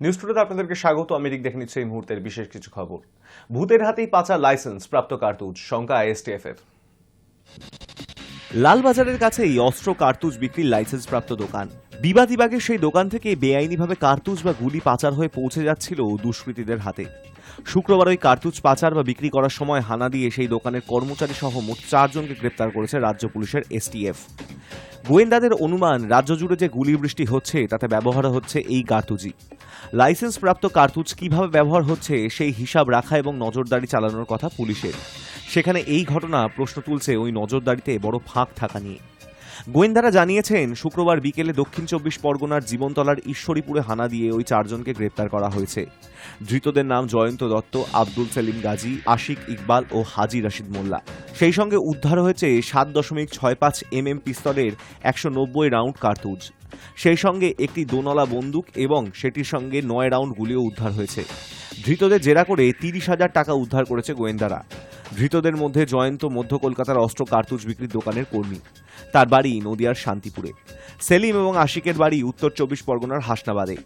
News টুডেতে আপনাদেরকে স্বাগত। আমি দেখে নিচ্ছি এই মুহূর্তের বিশেষ কিছু খবর। ভূতের হাতেই পাচার লাইসেন্স প্রাপ্ত কার্তুজ, শঙ্কা এসটিএফ এর। লালবাজারের কাছেই অস্ত্র কার্তুজ বিক্রির লাইসেন্স প্রাপ্ত দোকান। বিবাদীবাগের সেই দোকান থেকে বেআইনিভাবে কার্তুজ বা গুলি পাচার হয়ে পৌঁছে যাচ্ছিল দুষ্কৃতীদের হাতে। শুক্রবার ওই কার্তুজ পাচার বা বিক্রি করার সময় হানা দিয়ে সেই দোকানের কর্মচারী সহ মোট 4 জনকে গ্রেপ্তার করেছে রাজ্য পুলিশের এসটিএফ। গোয়েন্দাদের অনুমান, রাজ্য জুড়ে যে গুলি বৃষ্টি হচ্ছে তাতে ব্যবহার হচ্ছে এই কার্তুজই। লাইসেন্স প্রাপ্ত কার্তুজ কিভাবে ব্যবহার হচ্ছে সেই হিসাব রাখা এবং নজরদারি চালানোর কথা পুলিশের। সেখানে এই ঘটনা প্রশ্ন তুলছে ওই নজরদারিতে বড় ফাঁক থাকা নিয়ে। গোয়েন্দারা জানিয়েছেন, শুক্রবার বিকেলে দক্ষিণ 24 পরগনার জীবনতলার ঈশ্বরীপুরে হানা দিয়ে ওই 4 জনকে গ্রেপ্তার করা হয়েছে। ধৃতদের নাম জয়ন্ত দত্ত, আব্দুল সেলিম গাজী, আশিক ইকবাল ও হাজি রাশিদ মোল্লা। সেই সঙ্গে উদ্ধার হয়েছে 7.65 mm পিস্তলের 190 রাউন্ড কার্তুজ। সেই সঙ্গে একটি দোনলা বন্দুক এবং সেটির সঙ্গে 9 রাউন্ড গুলিও উদ্ধার হয়েছে। ধৃতদের জেরা করে 30,000 টাকা উদ্ধার করেছে গোয়েন্দারা। ধৃতদের মধ্যে জয়ন্ত মধ্য কলকাতার অস্ত্র কার্তুজ বিক্রির দোকানের কর্মী, তার বাড়ি নদিয়ার শান্তিপুরে। সেলিম এবং আশিকের বাড়ি উত্তর 24 পরগনার হাসনাবাদে।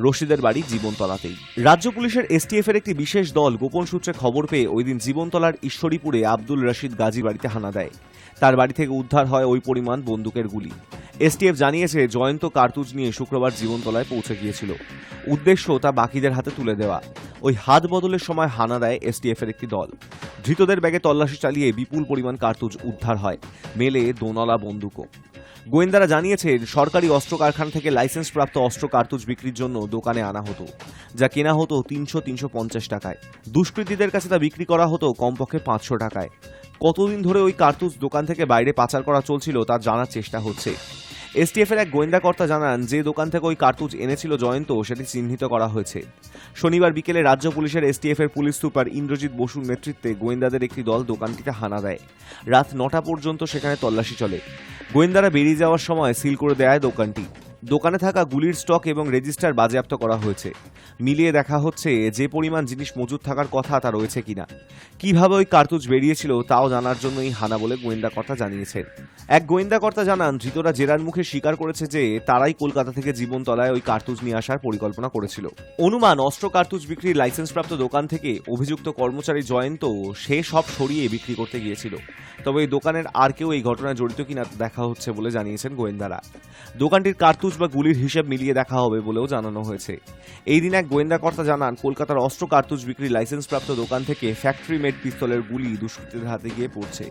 রশিদের বাড়ি জীবনতলাতেই। রাজ্য পুলিশের এসটিএফ এর একটি বিশেষ দল গোপন সূত্রে খবর পেয়ে ওই দিন জীবনতলার ঈশ্বরীপুরে আব্দুল রশিদ গাজী বাড়িতে হানা দেয়। তার বাড়ি থেকে উদ্ধার হয় ওই পরিমাণ বন্দুকের গুলি। এসটিএফ জানিয়েছে, জয়ন্ত কার্তুজ নিয়ে শুক্রবার জীবনতলায় পৌঁছে গিয়েছিল। উদ্দেশ্য তা বাকিদের হাতে তুলে দেওয়া। ওই হাত বদলের সময় হানা দেয় এসটিএফ এর একটি দল। ধৃতদের ব্যাগে তল্লাশি চালিয়ে বিপুল পরিমাণ কার্তুজ উদ্ধার হয়, মেলে দোনলা বন্দুকও। গোয়েন্দারা জানিয়েছেন, সরকারি অস্ত্র কারখানা থেকে লাইসেন্স প্রাপ্ত অস্ত্র কার্তুজ বিক্রির জন্য দোকানে আনা হতো, যা কেনা হতো 300-350 টাকায়। দুষ্কৃতীদের কাছে তা বিক্রি করা হতো কমপক্ষে 500 টাকায়। কতদিন ধরে ওই কার্তুজ দোকান থেকে বাইরে পাচার করা চলছিল তা জানার চেষ্টা হচ্ছে। এসটিএফ এর এক গোয়েন্দা কর্তা জানান, যে দোকান থেকে ওই কার্তুজ এনেছিল জয়ন্ত সেটি চিহ্নিত করা হয়েছে। শনিবার বিকেলে রাজ্য পুলিশের এসটিএফ এর পুলিশ সুপার ইন্দ্রজিৎ বসুর নেতৃত্বে গোয়েন্দাদের একটি দল দোকানটিতে হানা দেয়। রাত 9টা পর্যন্ত সেখানে তল্লাশি চলে। গোয়েন্দারা বেরিয়ে যাওয়ার সময় সিল করে দেয় দোকানটি। দোকানে থাকা গুলির স্টক এবং রেজিস্টার বাজেয়াপ্ত করা হয়েছে। মিলিয়ে দেখা হচ্ছে যে পরিমাণ জিনিস মজুদ থাকার কথা তা রয়েছে কিনা। কিভাবে ওই কার্তুজ বেরিয়েছিল তাও জানার জন্যই হানা বলে গোয়েন্দা কর্তা জানিয়েছেন। এক গোয়েন্দা কর্তা জানান, ধৃতরা জেরার মুখে স্বীকার করেছে যে তারাই কলকাতা থেকে জীবনতলায় ওই কার্তুজ নিয়ে আসার পরিকল্পনা করেছিল। অনুমান, অস্ত্র কার্তুজ বিক্রির লাইসেন্সপ্রাপ্ত দোকান থেকে অভিযুক্ত কর্মচারী জয়ন্ত সে সব সরিয়ে বিক্রি করতে গিয়েছিল। তবে এই দোকানের আর কেউ এই ঘটনায় জড়িত কিনা দেখা হচ্ছে বলে জানিয়েছেন গোয়েন্দারা। দোকানটির কার্তুজ বা গুলির হিসেব মিলিয়ে দেখা হবে বলেও জানানো হয়েছে। এই দিন এক গোয়েন্দা কর্তা জানান, কলকাতার অস্ত্র কার্তুজ বিক্রির লাইসেন্সপ্রাপ্ত দোকান থেকে ফ্যাক্টরি মেড পিস্তলের গুলি দুষ্কৃতীদের হাতে গিয়ে পড়ছে।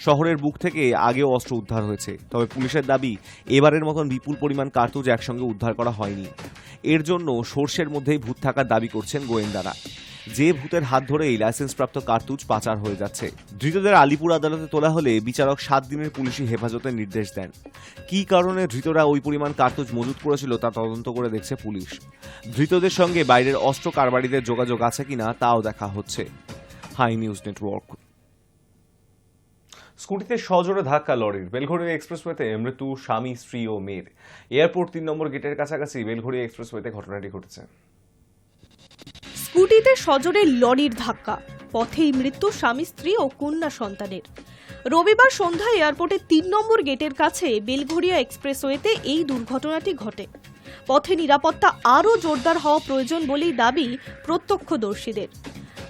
শহরের বুক থেকে আগেও অস্ত্র উদ্ধার হয়েছে, তবে পুলিশের দাবি এবারের মতন বিপুল পরিমাণ কার্তুজ একসঙ্গে উদ্ধার করা হয়নি। এর জন্য সোর্সের মধ্যেই ভূত থাকার দাবি করছেন গোয়েন্দারা। যে ভূতের হাত ধরে এই লাইসেন্সপ্রাপ্ত কার্তুজ পাচার হয়ে যাচ্ছে। ধৃতদের আলিপুর আদালতে তোলা হলে বিচারক 7 দিনের পুলিশি হেফাজতের নির্দেশ দেন। কী কারণে ধৃতরা ওই পরিমাণ কার্তুজ মজুত করেছিল তা তদন্ত করে দেখছে পুলিশ। ধৃতদের সঙ্গে বাইরের অস্ত্র কারবারিদের যোগাযোগ আছে কিনা তাও দেখা হচ্ছে। Hi news network. স্কুটিতে সজোরে ধাক্কা লরির, বেলঘড়িয়া এক্সপ্রেসওয়েতে মৃত্যু স্বামী, স্ত্রী ও মেয়ের। এয়ারপোর্ট 3 নম্বর গেটের কাছাকাছি বেলঘড়িয়া এক্সপ্রেসওয়েতে ঘটনাটি ঘটেছে। স্কুটিতে সজোরে লরির ধাক্কা, পথেই মৃত্যু স্বামী, স্ত্রী ও কন্যা সন্তানের। রবিবার সন্ধ্যায় এয়ারপোর্টের 3 নম্বর গেটের কাছে বেলঘড়িয়া এক্সপ্রেসওয়েতে এই দুর্ঘটনাটি ঘটে। পথে নিরাপত্তা আরও জোরদার হওয়া প্রয়োজন বলেই দাবি প্রত্যক্ষদর্শীদের।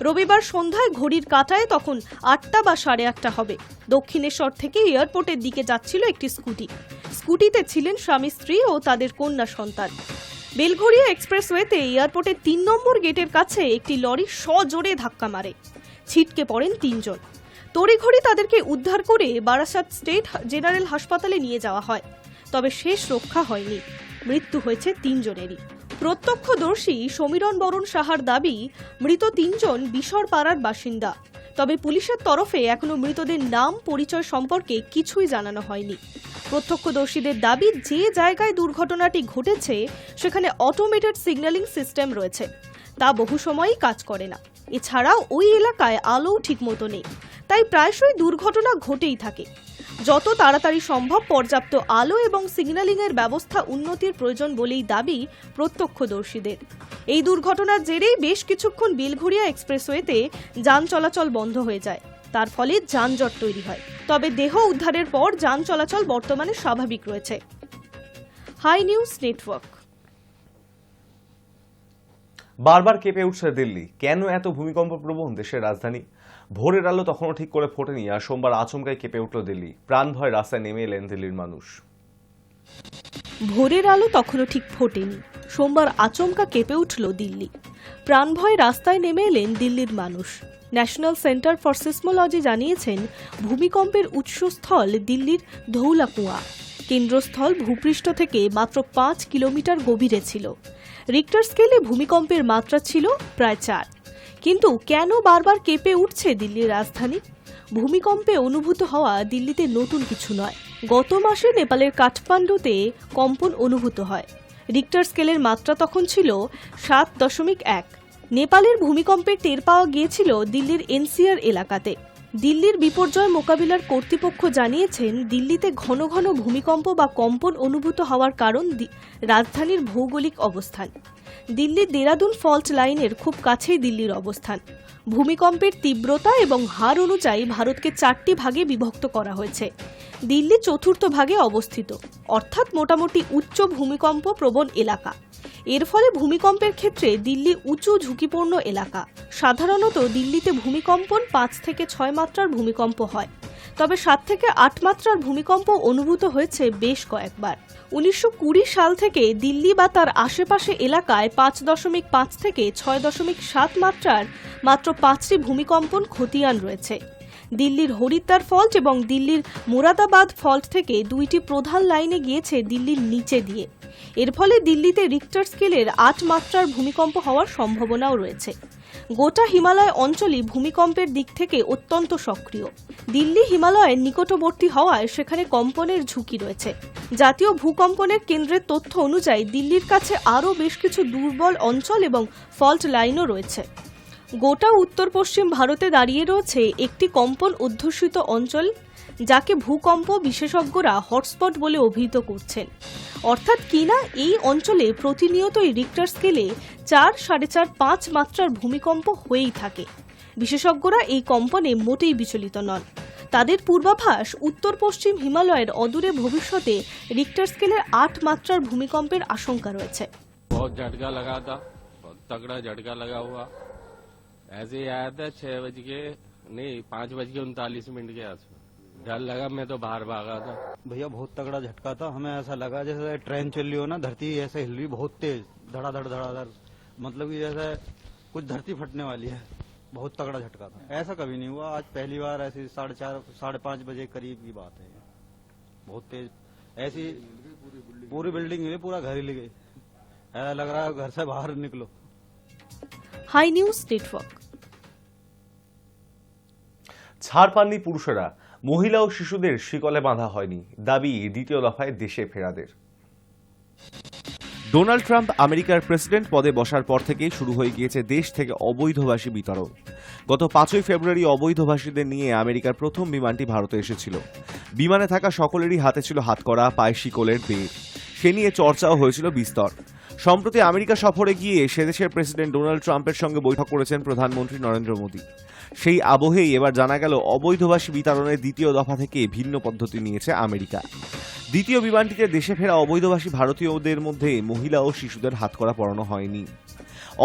রবিবার সন্ধ্যায় ঘড়ির কাঁটায় তখন 8টা বা 8:30 হবে। দক্ষিণেশ্বর থেকে এয়ারপোর্টের দিকে যাচ্ছিল একটি স্কুটি। স্কুটিতে ছিলেন স্বামী, স্ত্রী ও তাদের কন্যা সন্তান। বেলঘড়িয়া এক্সপ্রেসওয়েতে এয়ারপোর্টের 3 নম্বর গেটের কাছে একটি লরি সজোরে ধাক্কা মারে। ছিটকে পড়েন 3 জন। তড়িঘড়ি তাদেরকে উদ্ধার করে বারাসাত স্টেট জেনারেল হাসপাতালে নিয়ে যাওয়া হয়, তবে শেষ রক্ষা হয়নি। মৃত্যু হয়েছে 3 জনেরই। প্রত্যক্ষদর্শী সমীরণ বরণ সাহার দাবি, মৃত 3 জন বিশরপাড়ার বাসিন্দা। তবে পুলিশের তরফে এখনো মৃতদের নাম, পরিচয় সম্পর্কে কিছুই জানানো হয়নি। প্রত্যক্ষদর্শীদের দাবি, যে জায়গায় দুর্ঘটনাটি ঘটেছে সেখানে অটোমেটেড সিগন্যালিং সিস্টেম রয়েছে, তা বহু সময়ই কাজ করে না। এছাড়াও ওই এলাকায় আলোও ঠিকমতো নেই, তাই প্রায়শই দুর্ঘটনা ঘটেই থাকে। যত তাড়াতাড়ি সম্ভব পর্যাপ্ত আলো এবং সিগন্যালিং এর ব্যবস্থা উন্নতির প্রয়োজন বলেই দাবি প্রত্যক্ষদর্শীদের। এই দুর্ঘটনার জেরেই বেশ কিছুক্ষণ বেলঘড়িয়া এক্সপ্রেসওয়েতে যান চলাচল বন্ধ হয়ে যায়। তার ফলে যানজট তৈরি হয়। তবে দেহ উদ্ধারের পর যান চলাচল বর্তমানে স্বাভাবিক রয়েছে। High news network. বারবার কেঁপে উঠছে দিল্লি। কেন এত ভূমিকম্প প্রবণ দেশের রাজধানী? ভোরের আলো তখনও ঠিক করে ফোটেনি, আর সোমবার আচমকাই কেঁপে উঠল দিল্লি। প্রাণ ভয় রাস্তায় নেমে এলেন দিল্লির মানুষ। ভোরের আলো তখনও ঠিক ফোটেনি, সোমবার আচমকা কেঁপে উঠল দিল্লি। প্রাণভয় রাস্তায় নেমে এলেন দিল্লির মানুষ। ন্যাশনাল সেন্টার ফর সিসমোলজি জানিয়েছেন, ভূমিকম্পের উৎসস্থল দিল্লির ধৌলাকুয়া। কেন্দ্রস্থল ভূপৃষ্ঠ থেকে মাত্র 5 কিলোমিটার গভীরে ছিল। রিক্টার স্কেলে ভূমিকম্পের মাত্রা ছিল প্রায় 4। কিন্তু কেন বারবার কেঁপে উঠছে দিল্লির রাজধানী? ভূমিকম্পে অনুভূত হওয়া দিল্লিতে নতুন কিছু নয়। গত মাসে নেপালের কাঠমান্ডুতে কম্পন অনুভূত হয়। রিক্টার স্কেলের মাত্রা তখন ছিল 7.1। নেপালের ভূমিকম্পের টের পাওয়া গিয়েছিল দিল্লির এনসিআর এলাকাতে। দিল্লির বিপর্যয় মোকাবিলার কর্তৃপক্ষ জানিয়েছেন, দিল্লিতে ঘন ঘন ভূমিকম্প বা কম্পন অনুভূত হওয়ার কারণ রাজধানীর ভৌগোলিক অবস্থান। দিল্লির দেরাদুন ফল্ট লাইনের খুব কাছেই দিল্লির অবস্থান। ভূমিকম্পের তীব্রতা এবং হার অনুযায়ী ভারতকে 4টি ভাগে বিভক্ত করা হয়েছে। দিল্লি চতুর্থ ভাগে অবস্থিত, অর্থাৎ মোটামুটি উচ্চ ভূমিকম্প প্রবণ এলাকা। এর ফলে ভূমিকম্পের ক্ষেত্রে দিল্লি উঁচু ঝুঁকিপূর্ণ এলাকা। সাধারণত দিল্লিতে ভূমিকম্পন 5 থেকে 6 মাত্রার ভূমিকম্প হয়, তবে 7 থেকে 8 মাত্রার ভূমিকম্প অনুভূত হয়েছে বেশ কয়েকবার। 1920 সাল থেকে দিল্লি বা তার আশেপাশে এলাকায় 5.5 থেকে 6.7 মাত্রার মাত্র 5টি ভূমিকম্পন খতিয়ান রয়েছে। দিল্লির হরিদ্বার ফল্ট এবং দিল্লির মুরাদাবাদ ফল্ট থেকে 2টি প্রধান লাইনে গিয়েছে দিল্লির নিচে দিয়ে। এর ফলে দিল্লিতে রিক্টার স্কেলের 8 মাত্রার ভূমিকম্প হওয়ার সম্ভাবনাও রয়েছে। গোটা হিমালয় অঞ্চলই ভূমিকম্পের দিক থেকে অত্যন্ত সক্রিয়। দিল্লি হিমালয়ের নিকটবর্তী হওয়ায় সেখানে কম্পনের ঝুঁকি রয়েছে। জাতীয় ভূকম্পনের কেন্দ্রের তথ্য অনুযায়ী দিল্লির কাছে আরও বেশ কিছু দুর্বল অঞ্চল এবং ফল্ট লাইনও রয়েছে। গোটা উত্তর পশ্চিম ভারতে দাঁড়িয়ে রয়েছে একটি কম্পন অধ্যুষিত অঞ্চল, যাকে ভূকম্প বিশেষজ্ঞরা হটস্পট বলে অভিহিত করছেন। অর্থাৎ কিনা এই অঞ্চলে প্রতিনিয়তই রিক্টার স্কেলে 4, 4.5, 5 মাত্রার ভূমিকম্প হয়েই থাকে। বিশেষজ্ঞরা এই কম্পনে মোটেই বিচলিত নন। তাদের পূর্বাভাস, উত্তর পশ্চিম হিমালয়ের অদূরে ভবিষ্যতে রিক্টার স্কেলের 8 মাত্রার ভূমিকম্পের আশঙ্কা রয়েছে। बहुत झटका लगा था, बहुत तगड़ा झटका लगा हुआ। ऐसे ही आया था 5:39 के आसपास। डर लगा, मैं तो बाहर भागा था। भैया बहुत तगड़ा झटका था। हमें ऐसा लगा जैसे ट्रेन चल रही हो ना, धरती ऐसे हिल रही बहुत तेज, धड़ाधड़ धड़ाधड़, मतलब कि जैसे कुछ धरती फटने वाली है। बहुत तगड़ा झटका था, ऐसा कभी नहीं हुआ। आज पहली बार ऐसी 4:30, 5:30 बजे करीब की बात है। बहुत तेज ऐसी पूरी बिल्डिंग हिली, पूरा घर हिल गई। ऐसा लग रहा है घर से बाहर निकलो। High news network. ছাড় পাননি পুরুষেরা, মহিলা ও শিশুদের শিকলে বাঁধা হয়নি, দাবি দ্বিতীয় দফায় দেশে ফেরাদের। ডোনাল্ড ট্রাম্প আমেরিকার প্রেসিডেন্ট পদে বসার পর থেকেই শুরু হয়ে গিয়েছে দেশ থেকে অবৈধবাসী বিতরণ। গত 5ই ফেব্রুয়ারি অবৈধবাসীদের নিয়ে আমেরিকার প্রথম বিমানটি ভারতে এসেছিল। বিমানে থাকা সকলেরই হাতে ছিল হাতকড়া, পায়ে শিকলের বেড়। সে নিয়ে চর্চাও হয়েছিল বিস্তর। সম্প্রতি আমেরিকা সফরে গিয়ে সেদেশের প্রেসিডেন্ট ডোনাল্ড ট্রাম্পের সঙ্গে বৈঠক করেছেন প্রধানমন্ত্রী নরেন্দ্র মোদী। সেই আবহেই এবার জানা গেল অবৈধবাসী বিতরণের দ্বিতীয় দফা থেকে ভিন্ন পদ্ধতি নিয়েছে আমেরিকা। দ্বিতীয় বিমানটিতে দেশে ফেরা অবৈধবাসী ভারতীয়দের মধ্যে মহিলা ও শিশুদের হাতকড়া পরানো হয়নি।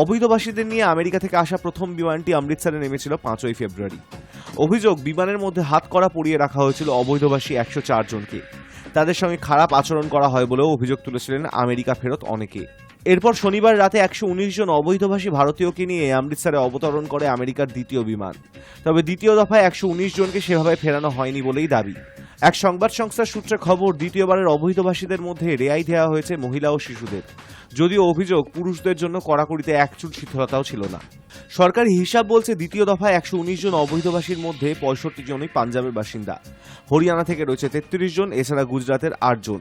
অবৈধবাসীদের নিয়ে আমেরিকা থেকে আসা প্রথম বিমানটি অমৃতসরে নেমেছিল 5ই ফেব্রুয়ারি। অভিযোগ, বিমানের মধ্যে হাতকড়া পরিয়ে রাখা হয়েছিল অবৈধবাসী 104 জনকে। তাদের সঙ্গে খারাপ আচরণ করা হয় বলেও অভিযোগ তুলেছিলেন আমেরিকা ফেরত অনেকে। এরপর শনিবার রাতে 119 জন অবৈধবাসী ভারতীয়কে নিয়ে অমৃতসরে অবতরণ করে আমেরিকার দ্বিতীয় বিমান। তবে দ্বিতীয় দফায় 119 জনকে সেভাবে ফেরানো হয়নি বলেই দাবি। এক সংবাদ সংস্থার সূত্রে খবর, দ্বিতীয়বারের অবৈধবাসীদের মধ্যে রেহাই দেওয়া হয়েছে মহিলা ও শিশুদের। যদিও অভিযোগ, পুরুষদের জন্য কড়াকড়িতে একচুল শিথিলতাও ছিল না। সরকারি হিসাব বলছে, দ্বিতীয় দফায় 119 জন অবৈধবাসীর মধ্যে 65 জনই পাঞ্জাবের বাসিন্দা। হরিয়ানা থেকে রয়েছে 33 জন, এছাড়া গুজরাতের 8 জন,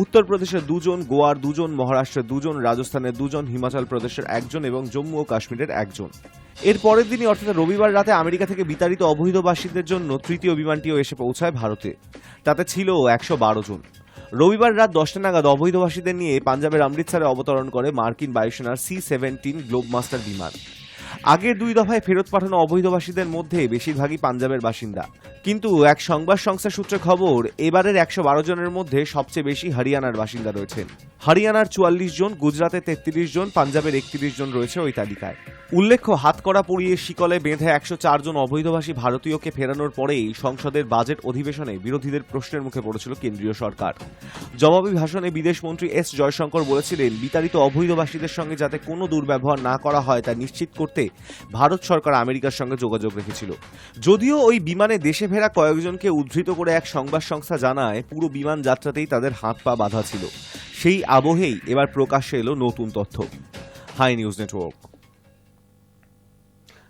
উত্তরপ্রদেশের 2 জন, গোয়ার 2 জন, মহারাষ্ট্রের 2 জন, রাজস্থানের 2 জন, হিমাচল প্রদেশের 1 জন এবং জম্মু ও কাশ্মীরের 1 জন। এর পরের দিনই অর্থাৎ রবিবার রাতে আমেরিকা থেকে বিতাড়িত অবৈধবাসীদের জন্য তৃতীয় বিমানটিও এসে পৌঁছায় ভারতে। তাতে ছিল 112 জন। রবিবার রাত 10টা নাগাদ অবৈধবাসীদের নিয়ে পাঞ্জাবের অমৃতসরে অবতরণ করে মার্কিন বায়ুসেনার C-17 গ্লোবমাস্টার বিমান। আগের 2 দফায় ফেরত পাঠানো অবৈধবাসীদের মধ্যে বেশিরভাগই পাঞ্জাবের বাসিন্দা, কিন্তু এক সংবাদ সংস্থা সূত্রে খবর এবারের 112 জনের মধ্যে সবচেয়ে বেশি হরিয়ানার বাসিন্দা রয়েছেন। হরিয়ানার 44 জন, গুজরাতে 33 জন, পাঞ্জাবের 31 জন রয়েছে ওই তালিকায়। উল্লেখ্য, হাতকড়া পরিয়ে শিকলে বেঁধে 104 জন অবৈধবাসী ভারতীয়কে ফেরানোর পরেই সংসদের বাজেট অধিবেশনে বিরোধীদের প্রশ্নের মুখে পড়েছিল কেন্দ্রীয় সরকার। জবাবি ভাষণে বিদেশমন্ত্রী এস জয়শঙ্কর বলেছিলেন, বিতাড়িত অবৈধবাসীদের সঙ্গে যাতে কোনো দুর্ব্যবহার না করা হয় তা নিশ্চিত করতে ভারত সরকার আমেরিকার সঙ্গে যোগাযোগ রেখেছিল। যদিও ওই বিমানে দেশে ফেরা কয়েকজনকে উদ্ধৃত করে এক সংবাদ সংস্থা জানায় পুরো বিমান যাত্রাতেই তাদের হাত পা বাঁধা ছিল। সেই আবহেই এবার প্রকাশ্যে এলো নতুন তথ্য। High news network.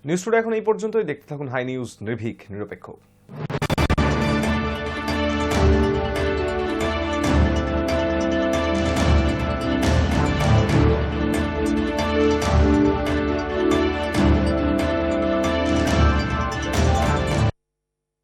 News today এখন এই পর্যন্তই। দেখতে থাকুন হাই নিউজ, নির্ভীক, নিরপেক্ষ।